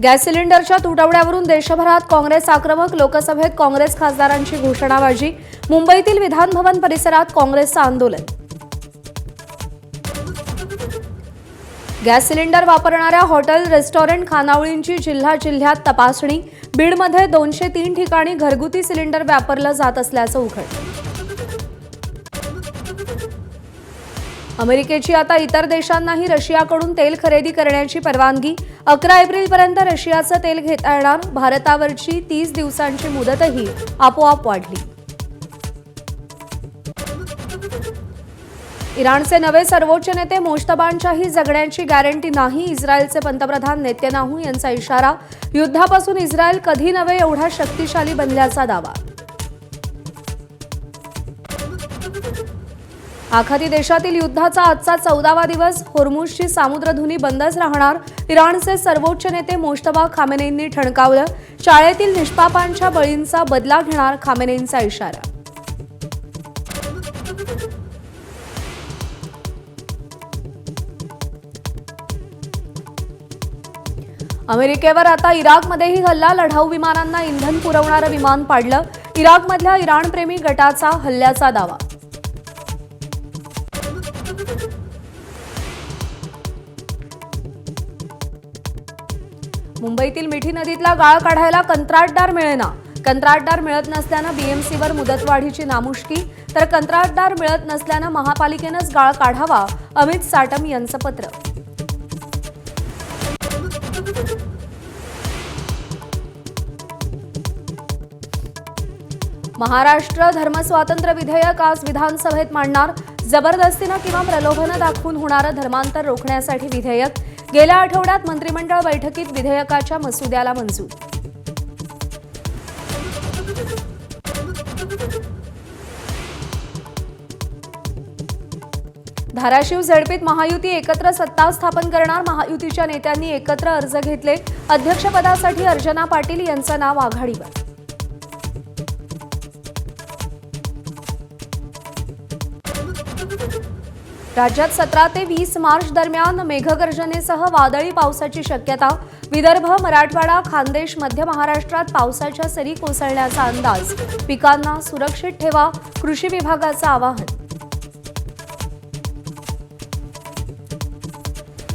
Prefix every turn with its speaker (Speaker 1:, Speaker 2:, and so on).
Speaker 1: Gas सिलेंडरच्या तुटवड्यावरून देशभरात काँग्रेस आक्रमक, लोकसभेत काँग्रेस खासदारांची घोषणाबाजी, मुंबईतील विधान भवन परिसरात काँग्रेसचं आंदोलन। गॅस सिलेंडर वापरणाऱ्या हॉटेल, रेस्टॉरंट, खानावळींची जिल्ह्यात तपासणी, बीडमध्ये 203 ठिकाणी घरगुती सिलेंडर वापरलं जात असल्याचं उघड। अमेरिकेची आता इतर देशांनाही रशियाकडून तेल खरेदी करण्याची परवानगी, 11 एप्रिलपर्यंत रशियाचं तेल घेता येणार, भारतावरची 30 दिवसांची मुदतही आपोआप वाढली। इराणचे नवे सर्वोच्च नेते मोज्तबांच्याही जगण्याची गॅरंटी नाही, इस्रायलचे पंतप्रधान नेतन्याहू यांचा इशारा, युद्धापासून इस्रायल कधी नव्हे एवढा शक्तिशाली बनल्याचा दावा। आखाती देशातील युद्धाचा आजचा 14वा दिवस, होर्मुझची सामुद्रधुनी बंदच राहणार, इराणचे सर्वोच्च नेते मोज्तबा खामेनेंनी ठणकावलं, शाळेतील निष्पापांच्या बळींचा बदला घेणार खामेनेंचा इशारा। अमेरिकेवर आता इराकमध्येही हल्ला, लढाऊ विमानांना इंधन पुरवणारं विमान पाडलं, इराकमधल्या इराणप्रेमी गटाचा हल्ल्याचा दावा। मुंबईतील मिठी नदीतला गाळ काढायला कंत्राटदार मिळेना, कंत्राटदार मिळत नसल्यानं बीएमसीवर मुदतवाढीची नामुष्की, तर कंत्राटदार मिळत नसल्यानं महापालिकेनंच गाळ काढावा, अमित साटम यांचं पत्र। महाराष्ट्र धर्मस्वातंत्र्य विधेयक आज विधानसभेत मांडणार, जबरदस्तीनं किंवा प्रलोभनं दाखवून होणारं धर्मांतर रोखण्यासाठी विधेयक, गेल्या आठवड्यात मंत्रिमंडळ बैठकीत विधेयकाच्या मसुद्याला मंजूर। धाराशिव झेडपीत महायुती एकत्र सत्ता स्थापन करणार, महायुतीच्या नेत्यांनी एकत्र अर्ज घेतले, अध्यक्षपदासाठी अर्चना पाटील यांचं नाव आघाडीवर। राज्यात 17 ते 20 मार्च दरम्यान मेघगर्जनेसह वादळी पावसाची शक्यता, विदर्भ, मराठवाडा, खानदेश, मध्य महाराष्ट्रात पावसाच्या सरी कोसळण्याचा अंदाज, पिकांना सुरक्षित ठेवा, कृषी विभागाचं आवाहन।